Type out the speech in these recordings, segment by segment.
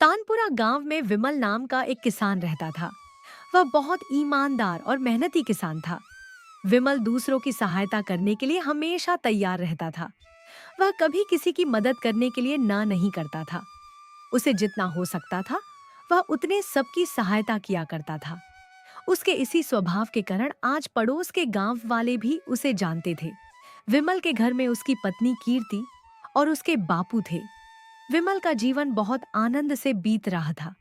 तानपुरा गांव में विमल नाम का एक किसान रहता था। वह बहुत ईमानदार और मेहनती किसान था। विमल दूसरों की सहायता करने के लिए हमेशा तैयार रहता था। वह कभी किसी की मदद करने के लिए ना नहीं करता था। उसे जितना हो सकता था वह उतने सबकी सहायता किया करता था। उसके इसी स्वभाव के कारण आज पड़ोस के गांव वाले भी उसे जानते थे। विमल के घर में उसकी पत्नी कीर्ति और उसके बापू थे। विमल का जीवन बहुत आनंद से बीत रहा था।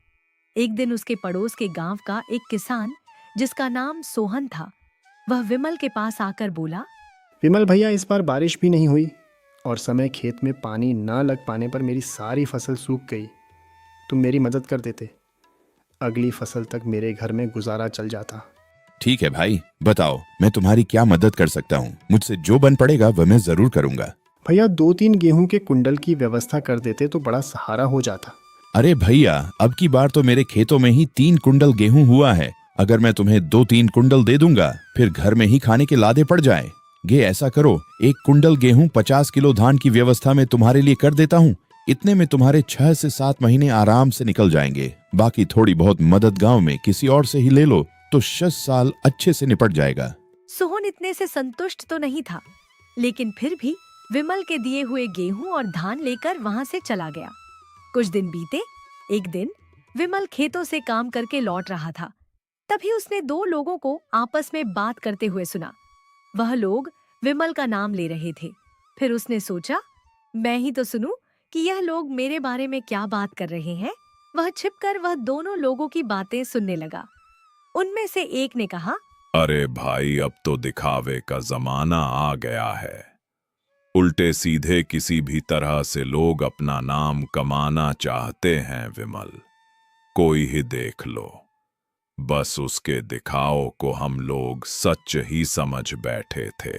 एक दिन उसके पड़ोस के गांव का एक किसान, जिसका नाम सोहन था, वह विमल के पास आकर बोला। विमल भैया, इस बार बारिश भी नहीं हुई और समय खेत में पानी न लग पाने पर मेरी सारी फसल सूख गई। तुम मेरी मदद कर देते, अगली फसल तक मेरे घर में गुजारा चल जाता। ठीक है भाई, बताओ मैं तुम्हारी क्या मदद कर सकता हूँ। मुझसे जो बन पड़ेगा वह मैं जरूर करूँगा। भैया, 2-3 गेहूं के कुंडल की व्यवस्था कर देते तो बड़ा सहारा हो जाता। अरे भैया, अब की बार तो मेरे खेतों में ही 3 कुंडल गेहूं हुआ है। अगर मैं तुम्हें 2-3 कुंडल दे दूंगा फिर घर में ही खाने के लादे पड़ जाए। गे ऐसा करो, 1 कुंडल गेहूं 50 किलो धान की व्यवस्था में तुम्हारे लिए कर देता हूँ। इतने में तुम्हारे 6 से 7 महीने आराम से निकल जाएंगे। बाकी थोड़ी बहुत मदद गांव में किसी और से ही ले लो तो 6 साल अच्छे से निपट जाएगा। सोहन इतने से संतुष्ट तो नहीं था, लेकिन फिर भी विमल के दिए हुए गेहूं और धान लेकर वहां से चला गया। कुछ दिन बीते। एक दिन विमल खेतों से काम करके लौट रहा था। तभी उसने 2 लोगों को आपस में बात करते हुए सुना। वह लोग विमल का नाम ले रहे थे। फिर उसने सोचा, मैं ही तो सुनूं कि यह लोग मेरे बारे में क्या बात कर रहे हैं। वह छिपकर वह दोनों लोगों की बातें सुनने लगा। उनमें से एक ने कहा, अरे भाई, अब तो दिखावे का जमाना आ गया है। उल्टे सीधे किसी भी तरह से लोग अपना नाम कमाना चाहते हैं विमल। कोई ही देख लो, बस उसके दिखाओ को हम लोग सच ही समझ बैठे थे।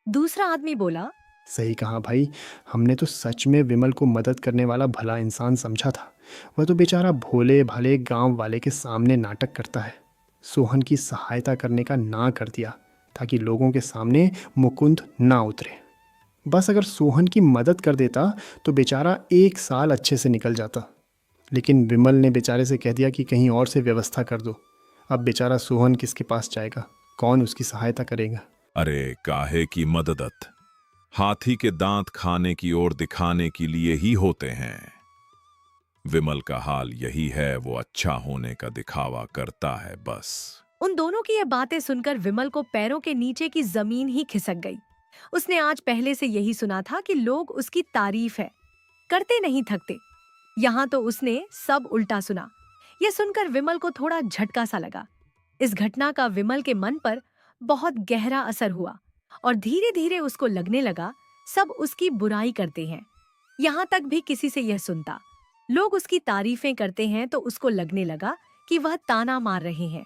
दूसरा आदमी बोला। सही कहा भाई, हमने तो सच में विमल को मदद करने वाला भला इंसान समझा था। वह तो बेचारा भोले भाले गांव वाले के सामने नाटक करता है। सोहन की सहायता करने का ना कर दिया ताकि लोगों के सामने मुकुंद ना उतरे। बस अगर सोहन की मदद कर देता तो बेचारा 1 साल अच्छे से निकल जाता। लेकिन विमल ने बेचारे से कह दिया कि कहीं और से व्यवस्था कर दो। अब बेचारा सोहन किसके पास जाएगा, कौन उसकी सहायता करेगा। अरे काहे की मदद, हाथी के दांत खाने की ओर दिखाने के लिए ही होते हैं। विमल का हाल यही है, वो अच्छा होने का दिखावा करता है बस। उन दोनों की ये बातें सुनकर विमल को पैरों के नीचे की जमीन ही खिसक गई। उसने आज पहले से यही सुना था कि लोग उसकी तारीफ है करते नहीं थकते। यहाँ तो उसने सब उल्टा सुना। यह सुनकर विमल को थोड़ा झटका सा लगा। इस घटना का विमल के मन पर बहुत गहरा असर हुआ और धीरे धीरे उसको लगने लगा सब उसकी बुराई करते हैं। यहाँ तक भी किसी से यह सुनता, लोग उसकी तारीफें करते हैं तो उसको लगने लगा कि वह ताना मार रहे हैं।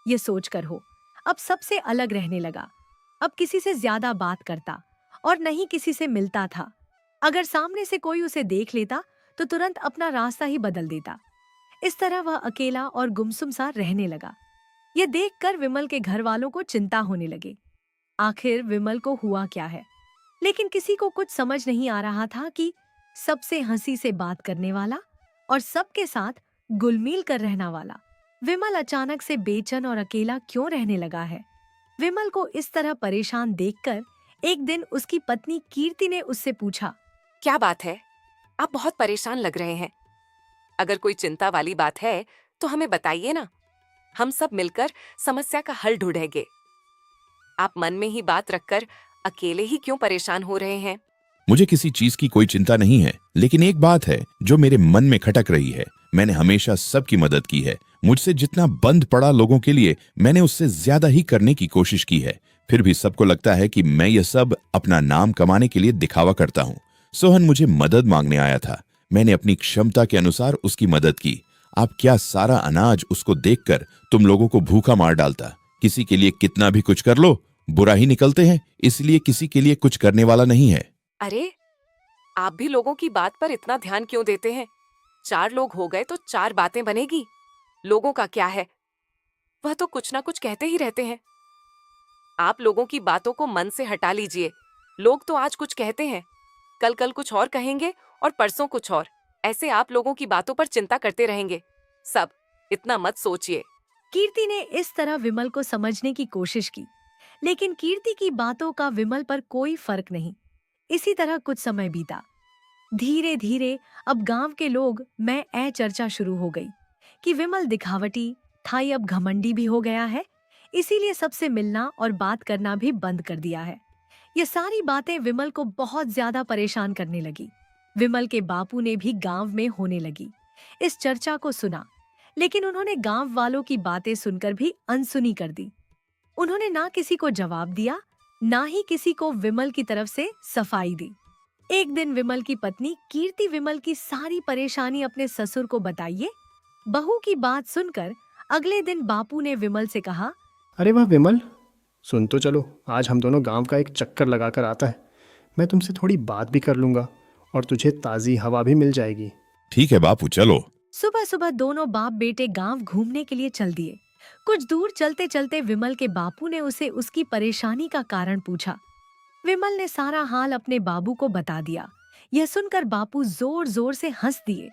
ये सोचकर हो अब सबसे अलग रहने लगा। अब किसी से ज्यादा बात करता और नहीं किसी से मिलता था। अगर सामने से कोई उसे देख लेता तो तुरंत अपना रास्ता ही बदल देता। इस तरह वह अकेला और गुमसुम सा रहने लगा। यह देखकर विमल के घर वालों को चिंता होने लगी। आखिर विमल को हुआ क्या है? लेकिन किसी को कुछ समझ नहीं आ रहा था कि सबसे हंसी से बात करने वाला और सबके साथ गुलमील कर रहना वाला विमल अचानक से बेचैन और अकेला क्यों रहने लगा है। विमल को इस तरह परेशान देखकर एक दिन उसकी पत्नी कीर्ति ने उससे पूछा, क्या बात है? आप बहुत परेशान लग रहे हैं। अगर कोई चिंता वाली बात है तो हमें बताइए ना, हम सब मिलकर समस्या का हल ढूंढेंगे। आप मन में ही बात रखकर अकेले ही क्यों परेशान हो रहे हैं? मुझे किसी चीज की कोई चिंता नहीं है, लेकिन एक बात है जो मेरे मन में खटक रही है। मैंने हमेशा सबकी मदद की है। मुझसे जितना बंद पड़ा लोगों के लिए मैंने उससे ज्यादा ही करने की कोशिश की है। फिर भी सबको लगता है कि मैं यह सब अपना नाम कमाने के लिए दिखावा करता हूँ। सोहन मुझे मदद मांगने आया था। मैंने अपनी क्षमता के अनुसार उसकी मदद की। आप क्या सारा अनाज उसको देखकर तुम लोगों को भूखा मार डालता। किसी के लिए कितना भी कुछ कर लो बुरा ही निकलते हैं, इसलिए किसी के लिए कुछ करने वाला नहीं है। अरे, आप भी लोगों की बात पर इतना ध्यान क्यों देते हैं? 4 लोग हो गए तो 4 बातें बनेगी। लोगों का क्या है, वह तो कुछ ना कुछ कहते ही रहते हैं। आप लोगों की बातों को मन से हटा लीजिए। लोग तो आज कुछ कहते हैं, कल कुछ और कहेंगे और परसों कुछ और। ऐसे आप लोगों की बातों पर चिंता करते रहेंगे। सब इतना मत सोचिए। कीर्ति ने इस तरह विमल को समझने की कोशिश की, लेकिन कीर्ति की बातों का विमल पर कोई फर्क नहीं। इसी तरह कुछ समय बीता। धीरे धीरे अब गांव के लोग मैं ए चर्चा शुरू हो गई कि विमल दिखावटी था, अब घमंडी भी हो गया है, इसीलिए सबसे मिलना और बात करना भी बंद कर दिया है। ये सारी बातें विमल को बहुत ज्यादा परेशान करने लगी। विमल के बापू ने भी गांव में होने लगी इस चर्चा को सुना, लेकिन उन्होंने गांव वालों की बातें सुनकर भी अनसुनी कर दी। उन्होंने ना किसी को जवाब दिया, ना ही किसी को विमल की तरफ से सफाई दी। एक दिन विमल की पत्नी कीर्ति विमल की सारी परेशानी अपने ससुर को बताइए। बहू की बात सुनकर अगले दिन बापू ने विमल से कहा, अरे वाह विमल, सुन तो चलो, आज हम दोनों गांव का एक चक्कर लगाकर आता है। मैं तुमसे थोड़ी बात भी कर लूँगा और तुझे ताज़ी हवा भी मिल जाएगी। ठीक है बापू, चलो। सुबह सुबह दोनों बाप बेटे गांव घूमने के लिए चल दिए। कुछ दूर चलते चलते विमल के बापू ने उसे उसकी परेशानी का कारण पूछा। विमल ने सारा हाल अपने बाबू को बता दिया। यह सुनकर बापू जोर जोर से हंस दिए।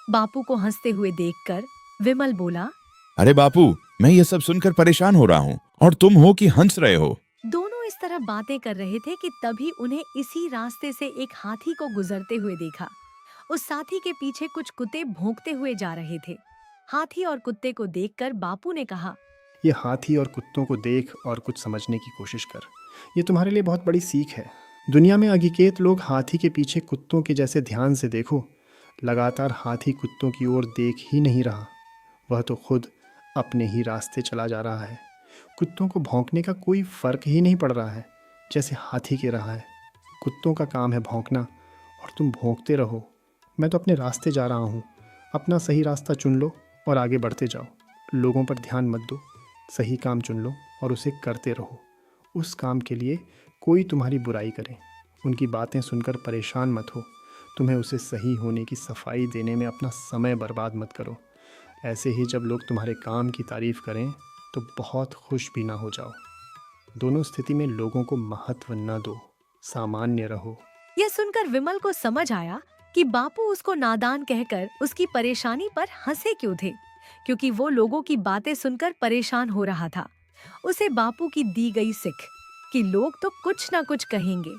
बापू को हंसते हुए देखकर विमल बोला, अरे बापू, मैं ये सब सुनकर परेशान हो रहा हूँ और तुम हो कि हंस रहे हो। दोनों इस तरह बातें कर रहे थे कि तभी उन्हें इसी रास्ते से एक हाथी को गुजरते हुए देखा। उस साथी के पीछे कुछ कुत्ते भौंकते हुए जा रहे थे। हाथी और कुत्ते को देखकर बापू ने कहा, ये हाथी और कुत्तों को देख और कुछ समझने की कोशिश कर। ये तुम्हारे लिए बहुत बड़ी सीख है। दुनिया में अगिकेत लोग हाथी के पीछे कुत्तों के जैसे ध्यान से देखो। लगातार हाथी कुत्तों की ओर देख ही नहीं रहा, वह तो खुद अपने ही रास्ते चला जा रहा है। कुत्तों को भौंकने का कोई फर्क ही नहीं पड़ रहा है जैसे हाथी के रहा है। कुत्तों का काम है भौंकना और तुम भौंकते रहो। मैं तो अपने रास्ते जा रहा हूँ, अपना सही रास्ता चुन लो और आगे बढ़ते जाओ। लोगों पर ध्यान मत दो, सही काम चुन लो और उसे करते रहो। उस काम के लिए कोई तुम्हारी बुराई करे, उनकी बातें सुनकर परेशान मत हो। तुम्हें उसे सही होने की सफाई देने में अपना समय बर्बाद मत करो। ऐसे ही जब लोग तुम्हारे काम की तारीफ करें तो बहुत खुश भी ना हो जाओ। दोनों स्थिति में लोगों को महत्व न दो, सामान्य रहो। यह सुनकर विमल को समझ आया कि बापू उसको नादान कहकर उसकी परेशानी पर हंसे क्यों थे, क्योंकि वो लोगों की बातें सुनकर परेशान हो रहा था। उसे बापू की दी गई सिख कि लोग तो कुछ ना कुछ कहेंगे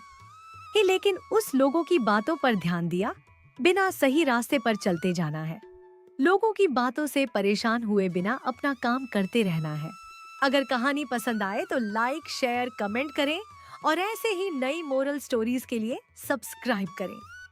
ही, लेकिन उस लोगों की बातों पर ध्यान दिया बिना सही रास्ते पर चलते जाना है। लोगों की बातों से परेशान हुए बिना अपना काम करते रहना है। अगर कहानी पसंद आए तो लाइक, शेयर, कमेंट करें और ऐसे ही नई मोरल स्टोरीज के लिए सब्सक्राइब करें।